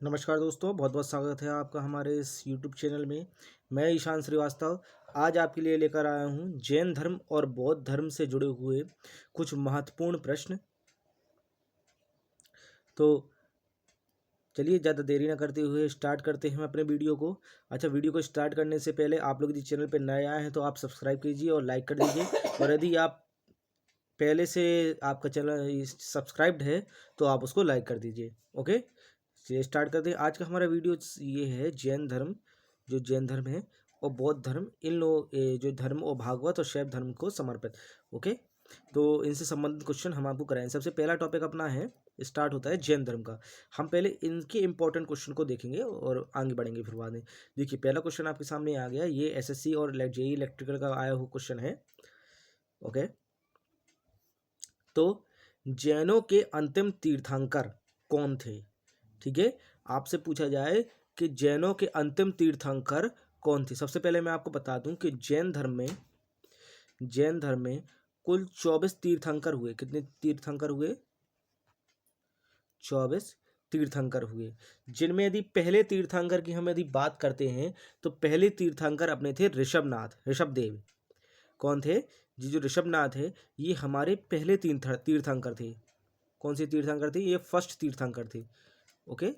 नमस्कार दोस्तों, बहुत बहुत स्वागत है आपका हमारे इस यूट्यूब चैनल में। मैं ईशान श्रीवास्तव आज आपके लिए लेकर आया हूँ जैन धर्म और बौद्ध धर्म से जुड़े हुए कुछ महत्वपूर्ण प्रश्न। तो चलिए ज़्यादा देरी ना करते हुए स्टार्ट करते हैं अपने वीडियो को। अच्छा, वीडियो को स्टार्ट करने से पहले आप लोग यदि चैनल पर नए आए हैं तो आप सब्सक्राइब कीजिए और लाइक कर दीजिए, और यदि आप पहले से आपका चैनल सब्सक्राइब्ड है तो आप उसको लाइक कर दीजिए। ओके, चलिए स्टार्ट करते हैं। आज का हमारा वीडियो ये है जैन धर्म, जो जैन धर्म है और बौद्ध धर्म, इन लोग जो धर्म और भागवत और शैव धर्म को समर्पित। ओके, तो इनसे संबंधित क्वेश्चन हम आपको कराएंगे। सबसे पहला टॉपिक अपना है, स्टार्ट होता है जैन धर्म का। हम पहले इनके इंपॉर्टेंट क्वेश्चन को देखेंगे और आगे बढ़ेंगे फिर बाद में। देखिए, पहला क्वेश्चन आपके सामने आ गया, ये एसएससी और जेईई इलेक्ट्रिकल का आया हुआ क्वेश्चन है। ओके, तो जैनों के अंतिम तीर्थंकर कौन थे? ठीक है, आपसे पूछा जाए कि जैनों के अंतिम तीर्थंकर कौन थे। सबसे पहले मैं आपको बता दूं कि जैन धर्म में कुल 24 तीर्थंकर हुए। कितने तीर्थंकर हुए? 24 तीर्थंकर हुए, जिनमें यदि पहले तीर्थंकर की हम यदि बात करते हैं तो पहले तीर्थंकर अपने थे ऋषभदेव। कौन थे? जी, जो ऋषभनाथ है ये हमारे पहले तीर्थंकर थे। कौन से तीर्थंकर थे? ये फर्स्ट तीर्थंकर थे। ओके,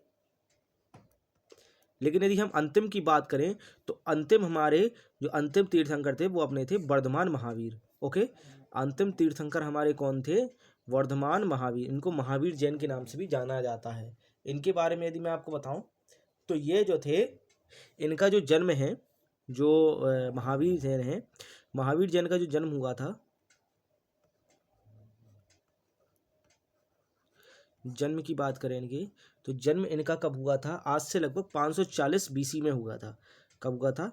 लेकिन यदि हम अंतिम की बात करें तो हमारे जो अंतिम तीर्थंकर थे वो अपने थे वर्धमान महावीर। ओके, अंतिम तीर्थंकर हमारे कौन थे? वर्धमान महावीर। इनको महावीर जैन के नाम से भी जाना जाता है। इनके बारे में यदि मैं आपको बताऊं तो ये जो थे, इनका जो जन्म है, जो महावीर जैन है, महावीर जैन का जो जन्म हुआ था, जन्म की बात करें इनकी तो जन्म इनका कब हुआ था? आज से लगभग 540 बीसी में हुआ था। कब हुआ था?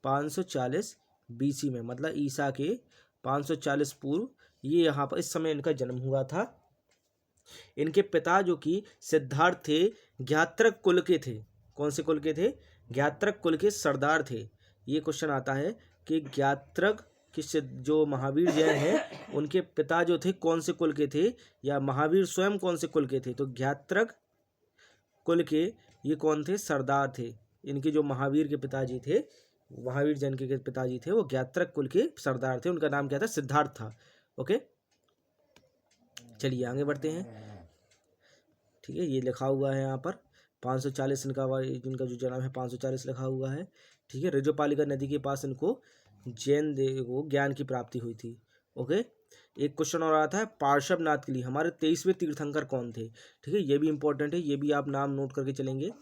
540 बीसी में, मतलब ईसा के 540 पूर्व ये यहाँ पर इस समय इनका जन्म हुआ था। इनके पिता जो कि सिद्धार्थ थे, ज्ञात्रक कुल के थे। कौन से कुल के थे? ज्ञात्रक कुल के सरदार थे। ये क्वेश्चन आता है कि ज्ञात्रक जो महावीर जैन हैं उनके पिता जो थे कौन से कुल के थे, या महावीर स्वयं कौन से कुल के थे? तो ज्ञात्रक कुल के ये कौन थे? सरदार थे। इनके जो महावीर के पिताजी थे, महावीर जैन के पिताजी थे, वो ज्ञात्रक कुल के सरदार थे। उनका नाम क्या था? सिद्धार्थ था। ओके, चलिए आगे बढ़ते हैं। ठीक है, ये लिखा हुआ है यहाँ पर 540 इनका जो जन्म है 540 लिखा हुआ है। ठीक है, रिजोपालिका नदी के पास इनको जैन देव को ज्ञान की प्राप्ति हुई थी। ओके, एक क्वेश्चन और आता है, पार्श्वनाथ के लिए हमारे 23वें तीर्थंकर कौन थे? ठीक है, ये भी इंपॉर्टेंट है, ये भी आप नाम नोट करके चलेंगे।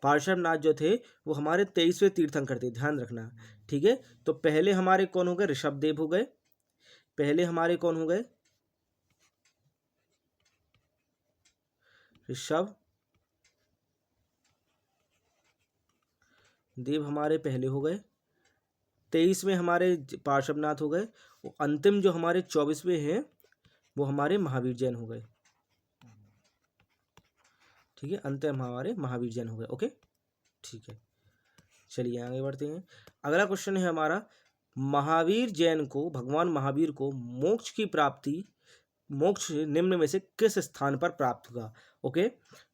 पार्श्वनाथ जो थे वो हमारे 23वें तीर्थंकर थे, ध्यान रखना। ठीक है, तो पहले हमारे कौन हो गए? ऋषभदेव हो गए। पहले हमारे कौन हो गए? ऋषभ देव हमारे पहले हो गए। 23वें हमारे पार्श्वनाथ हो गए। वो अंतिम जो हमारे 24वें हैं वो हमारे महावीर जैन हो गए। ठीक है, अंतिम हमारे महावीर जैन हो गए। ओके, ठीक है, चलिए आगे बढ़ते हैं। अगला क्वेश्चन है हमारा, महावीर जैन को, भगवान महावीर को मोक्ष निम्न में से किस स्थान पर प्राप्त हुआ? ओके,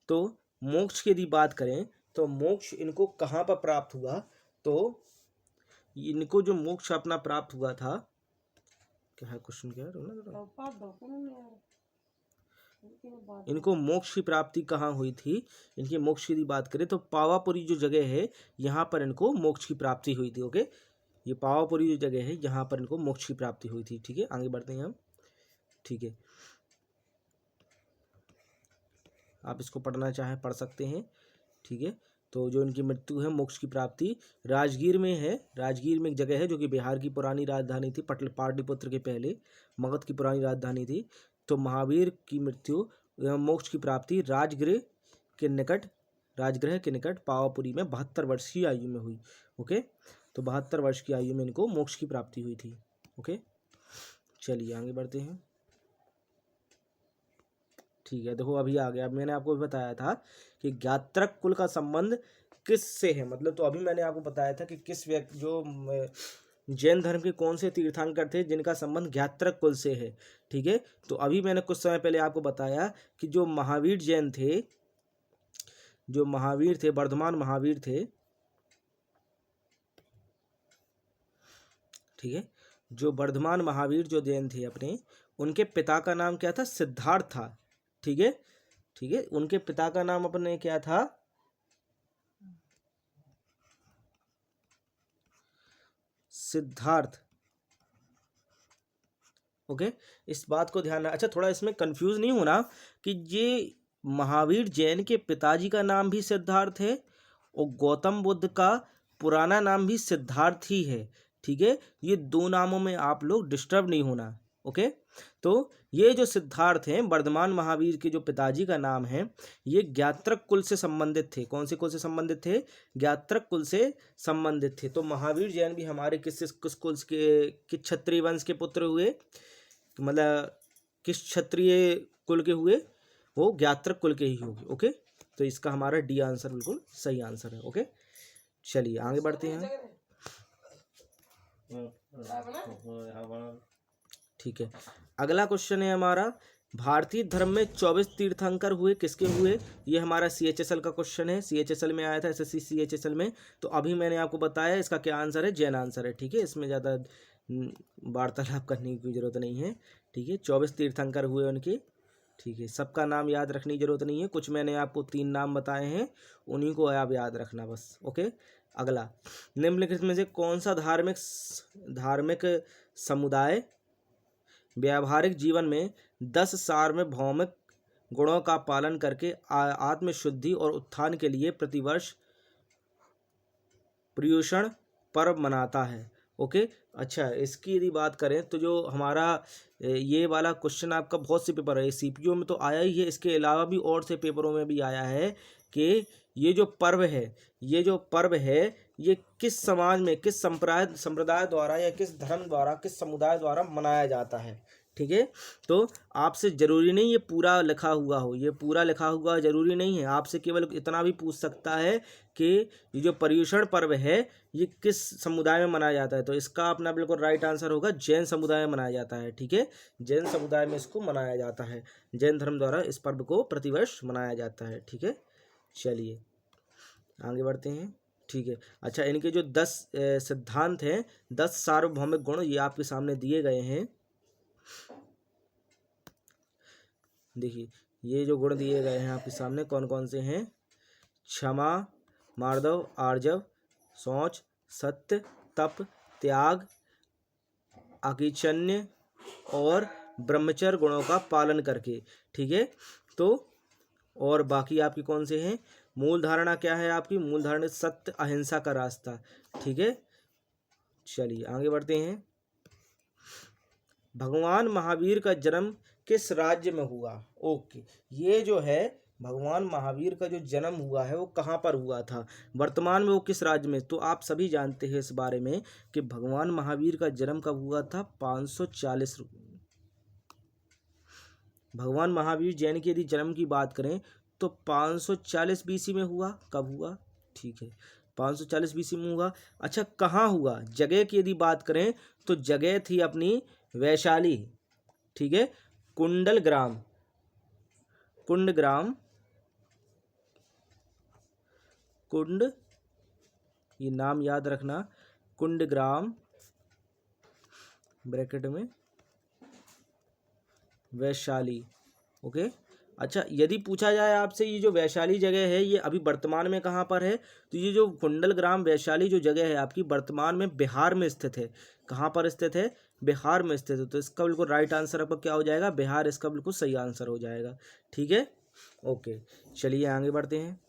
तो मोक्ष की यदि बात करें तो मोक्ष इनको कहाँ पर प्राप्त हुआ? तो इनको जो मोक्ष अपना प्राप्त हुआ था, क्या है क्वेश्चन, क्या है? इनको मोक्ष की प्राप्ति कहाँ हुई थी? इनकी मोक्ष की बात करें तो पावापुरी जो जगह है यहाँ पर इनको मोक्ष की प्राप्ति हुई थी। ओके, ये पावापुरी जो जगह है यहाँ पर इनको मोक्ष की प्राप्ति हुई थी। ठीक है, आगे बढ़ते हैं हम। ठीक है, आप इसको पढ़ना चाहें पढ़ सकते हैं। ठीक है, तो जो इनकी मृत्यु है, मोक्ष की प्राप्ति राजगीर में है। राजगीर में एक जगह है जो कि बिहार की पुरानी राजधानी थी, पाटलिपुत्र के पहले मगध की पुरानी राजधानी थी। तो महावीर की मृत्यु, मोक्ष की प्राप्ति राजगृह के निकट पावापुरी में 72 वर्ष की आयु में हुई। ओके, तो 72 वर्ष की आयु में इनको मोक्ष की प्राप्ति हुई थी। ओके, चलिए आगे बढ़ते हैं। ठीक है, देखो अभी आ गया। अब मैंने आपको बताया था कि ज्ञात्रक कुल का संबंध किस से है, मतलब तो अभी मैंने आपको बताया था कि किस व्यक्ति, जो जैन धर्म के कौन से तीर्थंकर थे जिनका संबंध ज्ञात्रक कुल से है। ठीक है, तो अभी मैंने कुछ समय पहले आपको बताया कि जो महावीर जैन थे जो महावीर थे, वर्धमान महावीर थे, ठीक है, जो वर्धमान महावीर जो जैन थे अपने, उनके पिता का नाम क्या था? सिद्धार्थ था। ठीक है, ठीक है, उनके पिता का नाम अपने क्या था? सिद्धार्थ। ओके, इस बात को ध्यान। अच्छा, थोड़ा इसमें कंफ्यूज नहीं होना कि ये महावीर जैन के पिताजी का नाम भी सिद्धार्थ है और गौतम बुद्ध का पुराना नाम भी सिद्धार्थ ही है। ठीक है, ये दो नामों में आप लोग डिस्टर्ब नहीं होना। ओके, तो ये जो सिद्धार्थ हैं, वर्धमान महावीर के जो पिताजी का नाम है, ये ज्ञात्रक कुल से संबंधित थे। कौन से कुल से संबंधित थे? ज्ञात्रक कुल से संबंधित थे। तो महावीर जैन भी हमारे किस कुल के क्षत्रिय वंश के पुत्र हुए, मतलब किस क्षत्रिय कुल के हुए? वो ज्ञात्रक कुल के ही होंगे। ओके, तो इसका हमारा डी आंसर बिल्कुल सही आंसर है। ओके, चलिए आगे बढ़ते हैं। ठीक है, अगला क्वेश्चन है हमारा, भारतीय धर्म में 24 तीर्थंकर हुए, किसके हुए? ये हमारा CHSL का क्वेश्चन है, CHSL में आया था, SSC CHSL में। तो अभी मैंने आपको बताया इसका क्या आंसर है, जैन आंसर है। ठीक है, इसमें ज़्यादा वार्तालाप करने की जरूरत नहीं है। ठीक है, 24 तीर्थंकर हुए उनके। ठीक है, सबका नाम याद रखने की जरूरत नहीं है, कुछ मैंने आपको 3 नाम बताए हैं, उन्हीं को आप याद रखना बस। ओके, अगला, निम्नलिखित में से कौन सा धार्मिक समुदाय व्यावहारिक जीवन में 10 सार्वभौमिक गुणों का पालन करके आत्मशुद्धि और उत्थान के लिए प्रतिवर्ष पर्युषण पर्व मनाता है? ओके, अच्छा, इसकी यदि बात करें तो जो हमारा ये वाला क्वेश्चन आपका बहुत से पेपर है, CPO में तो आया ही है, इसके अलावा भी और से पेपरों में भी आया है कि ये जो पर्व है ये किस समाज में, किस संप्रदाय द्वारा या किस धर्म द्वारा, किस समुदाय द्वारा मनाया जाता है। ठीक है, तो आपसे जरूरी नहीं ये पूरा लिखा हुआ हो, ये पूरा लिखा हुआ जरूरी नहीं है, आपसे केवल इतना भी पूछ सकता है कि ये जो पर्युषण पर्व है ये किस समुदाय में मनाया जाता है। तो इसका अपना बिल्कुल राइट आंसर होगा, जैन समुदाय में मनाया जाता है। ठीक है, जैन समुदाय में इसको मनाया जाता है, जैन धर्म द्वारा इस पर्व को प्रतिवर्ष मनाया जाता है। ठीक है, चलिए आगे बढ़ते हैं। ठीक है, अच्छा, इनके जो 10 सिद्धांत हैं, 10 सार्वभौमिक गुण, ये आपके सामने दिए गए हैं। देखिए, ये जो गुण दिए गए हैं आपके सामने कौन कौन से हैं? क्षमा, मार्दव, आर्जव, शौच, सत्य, तप, त्याग, अकिंचन्य और ब्रह्मचर्य गुणों का पालन करके। ठीक है, तो और बाकी आपकी कौन से हैं? मूल धारणा क्या है आपकी? मूल धारणा सत्य, अहिंसा का रास्ता। ठीक है, चलिए आगे बढ़ते हैं। भगवान महावीर का जन्म किस राज्य में हुआ? ओके, ये जो है भगवान महावीर का जो जन्म हुआ है वो कहाँ पर हुआ था, वर्तमान में वो किस राज्य में? तो आप सभी जानते हैं इस बारे में कि भगवान महावीर का जन्म कब हुआ था? 540। भगवान महावीर जैन की यदि जन्म की बात करें तो 540 BC में हुआ। कब हुआ? ठीक है, 540 BC में हुआ। अच्छा, कहाँ हुआ? जगह की यदि बात करें तो जगह थी अपनी वैशाली। ठीक है, कुंडलग्राम, ये नाम याद रखना, कुंडग्राम ब्रैकेट में वैशाली। ओके, अच्छा, यदि पूछा जाए आपसे ये जो वैशाली जगह है ये अभी वर्तमान में कहाँ पर है, तो ये जो कुंडलग्राम वैशाली जो जगह है आपकी वर्तमान में बिहार में स्थित है। कहाँ पर स्थित है? बिहार में स्थित है। तो इसका बिल्कुल राइट आंसर आपका क्या हो जाएगा? बिहार इसका बिल्कुल सही आंसर हो जाएगा। ठीक है, ओके, चलिए आगे बढ़ते हैं।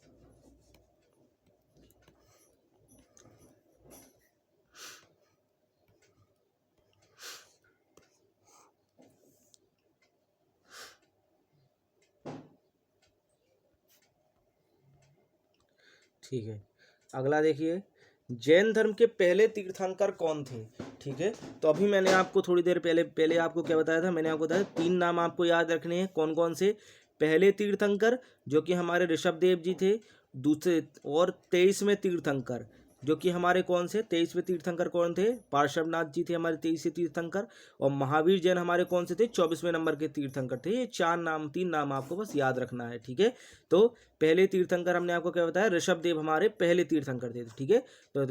ठीक है, अगला देखिए, जैन धर्म के पहले तीर्थंकर कौन थे? ठीक है, तो अभी मैंने आपको थोड़ी देर पहले आपको क्या बताया था? मैंने आपको बताया 3 नाम आपको याद रखने हैं। कौन कौन से? पहले तीर्थंकर जो कि हमारे ऋषभ देव जी थे, दूसरे और 23वें तीर्थंकर जो कि हमारे कौन से 23वें तीर्थंकर कौन थे? पार्श्वनाथ जी थे हमारे 23वें तीर्थंकर। और महावीर जैन हमारे कौन से थे? 24वें नंबर के तीर्थंकर थे। ये 3 नाम आपको बस याद रखना है, ठीक है। तो पहले तीर्थंकर हमने आपको क्या बताया? ऋषभ देव हमारे पहले तीर्थंकर थे, ठीक है। तो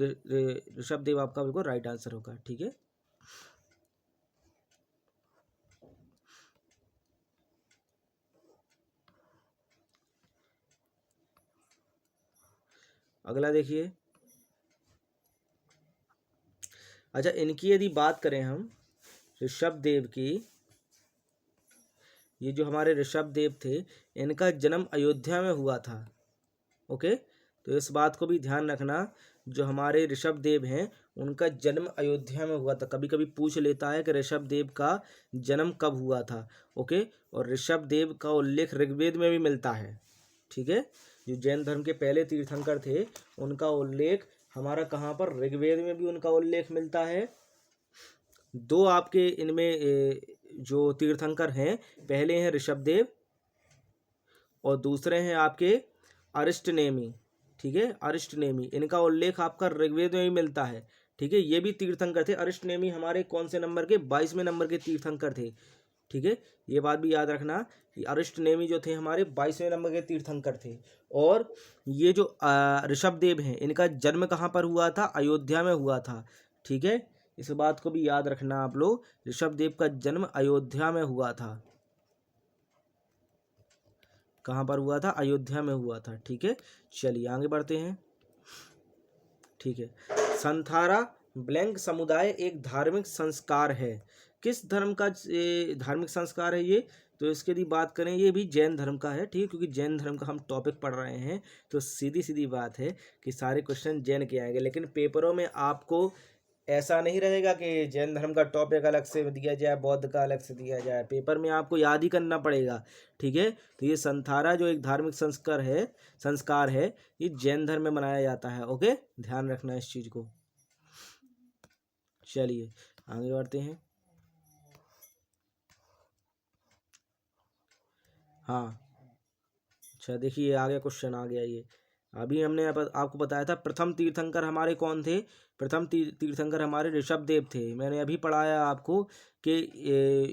ऋषभ देव आपका बिल्कुल राइट आंसर होगा, ठीक है। अगला देखिए। अच्छा, इनकी यदि बात करें हम, ऋषभ देव की, ये जो हमारे ऋषभ देव थे, इनका जन्म अयोध्या में हुआ था। ओके, तो इस बात को भी ध्यान रखना, जो हमारे ऋषभ देव हैं उनका जन्म अयोध्या में हुआ था। कभी कभी पूछ लेता है कि ऋषभ देव का जन्म कब हुआ था। ओके, और ऋषभ देव का उल्लेख ऋग्वेद में भी मिलता है, ठीक है। जो जैन धर्म के पहले तीर्थंकर थे उनका उल्लेख हमारा कहाँ पर? ऋग्वेद में भी उनका उल्लेख मिलता है। दो आपके इनमें जो तीर्थंकर हैं, पहले हैं ऋषभदेव और दूसरे हैं आपके अरिष्टनेमी, ठीक है। अरिष्टनेमी, इनका उल्लेख आपका ऋग्वेद में भी मिलता है, ठीक है। ये भी तीर्थंकर थे। अरिष्टनेमी हमारे कौन से नंबर के? 22वें नंबर के तीर्थंकर थे, ठीक है। ये बात भी याद रखना कि अरिष्टनेमी जो थे हमारे 22वें नंबर के तीर्थंकर थे। और ये जो ऋषभदेव हैं, इनका जन्म कहाँ पर हुआ था? अयोध्या में हुआ था, ठीक है। इस बात को भी याद रखना आप लोग, ऋषभदेव का जन्म अयोध्या में हुआ था। कहाँ पर हुआ था? अयोध्या में हुआ था, ठीक है। चलिए आगे बढ़ते हैं, ठीक है। संथारा ब्लैंक समुदाय एक धार्मिक संस्कार है। किस धर्म का धार्मिक संस्कार है ये? तो इसके यदि बात करें, ये भी जैन धर्म का है, ठीक है। क्योंकि जैन धर्म का हम टॉपिक पढ़ रहे हैं, तो सीधी सीधी बात है कि सारे क्वेश्चन जैन के आएंगे। लेकिन पेपरों में आपको ऐसा नहीं रहेगा कि जैन धर्म का टॉपिक अलग से दिया जाए, बौद्ध का अलग से दिया जाए। पेपर में आपको याद ही करना पड़ेगा, ठीक है। तो ये संथारा जो एक धार्मिक संस्कार है, ये जैन धर्म में मनाया जाता है। ओके, ध्यान रखना इस चीज़ को। चलिए आगे बढ़ते हैं। हाँ, अच्छा देखिए आगे क्वेश्चन आ गया। ये अभी हमने आपको बताया था प्रथम तीर्थंकर हमारे कौन थे? प्रथम तीर्थंकर हमारे ऋषभ देव थे। मैंने अभी पढ़ाया आपको कि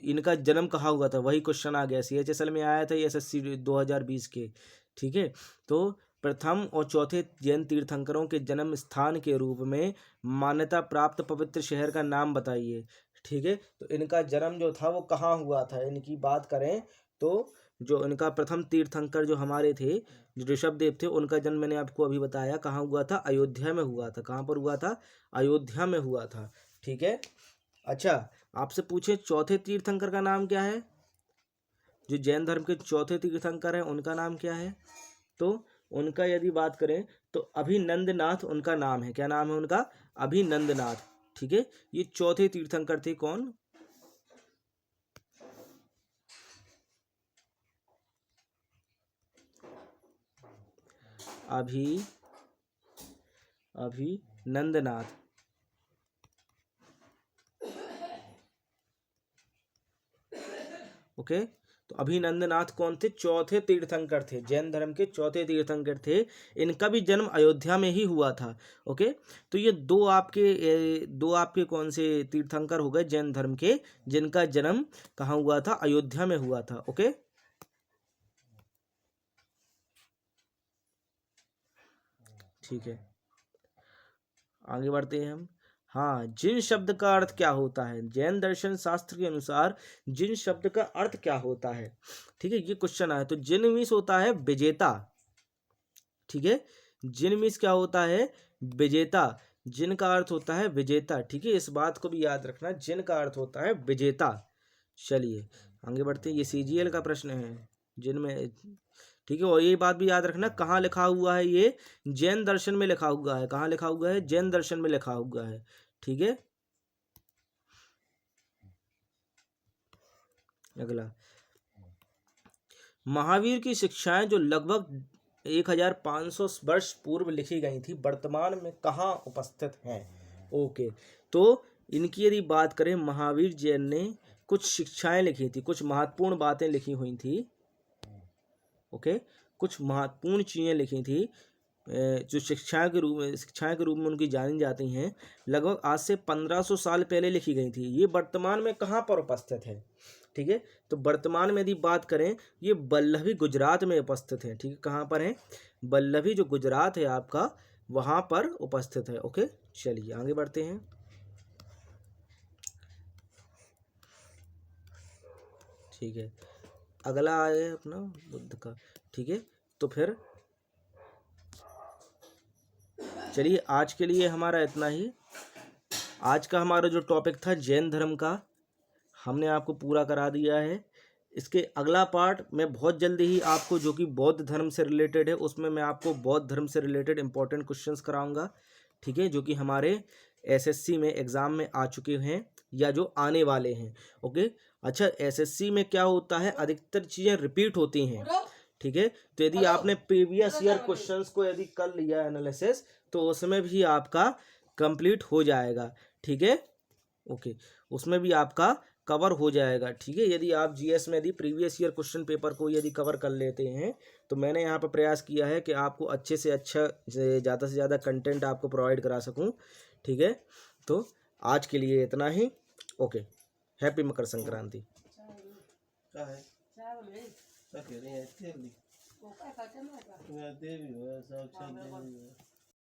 इनका जन्म कहाँ हुआ था, वही क्वेश्चन आ गया। CHSL में आया था, SSC 2020 के, ठीक है। तो प्रथम और चौथे जैन तीर्थंकरों के जन्म स्थान के रूप में मान्यता प्राप्त पवित्र शहर का नाम बताइए, ठीक है। तो इनका जन्म जो था वो कहाँ हुआ था? इनकी बात करें तो जो इनका प्रथम तीर्थंकर जो हमारे थे, जो ऋषभदेव थे, उनका जन्म मैंने आपको अभी बताया कहाँ हुआ था? अयोध्या में हुआ था। कहाँ पर हुआ था? अयोध्या में हुआ था, ठीक है। अच्छा, आपसे पूछे चौथे तीर्थंकर का नाम क्या है? जो जैन धर्म के चौथे तीर्थंकर हैं उनका नाम क्या है? तो उनका यदि बात करें तो अभिनंदनाथ उनका नाम है। क्या नाम है उनका? अभिनंदनाथ, ठीक है। ये चौथे तीर्थंकर थे। कौन? अभिनंदनाथ, ओके। तो अभिनंदनाथ कौन थे? चौथे तीर्थंकर थे, जैन धर्म के चौथे तीर्थंकर थे। इनका भी जन्म अयोध्या में ही हुआ था, ओके। तो ये दो आपके कौन से तीर्थंकर हो गए जैन धर्म के, जिनका जन्म कहाँ हुआ था? अयोध्या में हुआ था, ओके। ठीक है, आगे बढ़ते हैं हम। हाँ, जिन शब्द का अर्थ क्या होता है? जैन दर्शन शास्त्र के अनुसार जिन शब्द का अर्थ क्या होता है, ठीक है। ये क्वेश्चन आया। तो जिन मीन्स होता है विजेता, ठीक है। जिन मीन्स क्या होता है? विजेता। जिन का अर्थ होता है विजेता, ठीक है। इस बात को भी याद रखना, जिन का अर्थ होता है विजेता। चलिए आगे बढ़ते हैं। ये CGL का प्रश्न है, जिनमें, ठीक है। और ये बात भी याद रखना, कहाँ लिखा हुआ है? ये जैन दर्शन में लिखा हुआ है। कहाँ लिखा हुआ है? जैन दर्शन में लिखा हुआ है, ठीक है। अगला, महावीर की शिक्षाएं जो लगभग 1500 वर्ष पूर्व लिखी गई थी, वर्तमान में कहाँ उपस्थित हैं? ओके, तो इनकी यदि बात करें, महावीर जैन ने कुछ शिक्षाएं लिखी थी, कुछ महत्वपूर्ण बातें लिखी हुई थी, ओके। कुछ महत्वपूर्ण चीज़ें लिखी थी जो शिक्षाएं के रूप में उनकी जानी जाती हैं, लगभग आज से 1500 साल पहले लिखी गई थी। ये वर्तमान में कहाँ पर उपस्थित है? ठीक है, तो वर्तमान में यदि बात करें, ये वल्लभी गुजरात में उपस्थित है। ठीक है, कहाँ पर है? वल्लभी जो गुजरात है आपका, वहाँ पर उपस्थित है। ओके, चलिए आगे बढ़ते हैं। ठीक है, अगला है अपना बुद्ध का। ठीक है, तो फिर चलिए आज के लिए हमारा इतना ही। आज का हमारा जो टॉपिक था जैन धर्म का, हमने आपको पूरा करा दिया है। इसके अगला पार्ट मैं बहुत जल्दी ही आपको, जो कि बौद्ध धर्म से रिलेटेड है, उसमें मैं आपको बौद्ध धर्म से रिलेटेड इंपॉर्टेंट क्वेश्चंस कराऊंगा। ठीक है, जो कि हमारे एसएससी में एग्ज़ाम में आ चुके हैं या जो आने वाले हैं। ओके, अच्छा, एसएससी में क्या होता है, अधिकतर चीज़ें रिपीट होती हैं। ठीक है, तो यदि आपने प्रीवियस ईयर क्वेश्चंस को यदि कर लिया एनालिसिस, तो उसमें भी आपका कंप्लीट हो जाएगा। ठीक है, ओके, उसमें भी आपका कवर हो जाएगा। ठीक है, यदि आप जीएस में यदि प्रीवियस ईयर क्वेश्चन पेपर को यदि कवर कर लेते हैं, तो मैंने यहाँ पर प्रयास किया है कि आपको अच्छे से अच्छा, ज़्यादा से ज़्यादा कंटेंट आपको प्रोवाइड करा सकूँ। ठीक है, तो आज के लिए इतना ही। Okay, happy Makar Sankranti.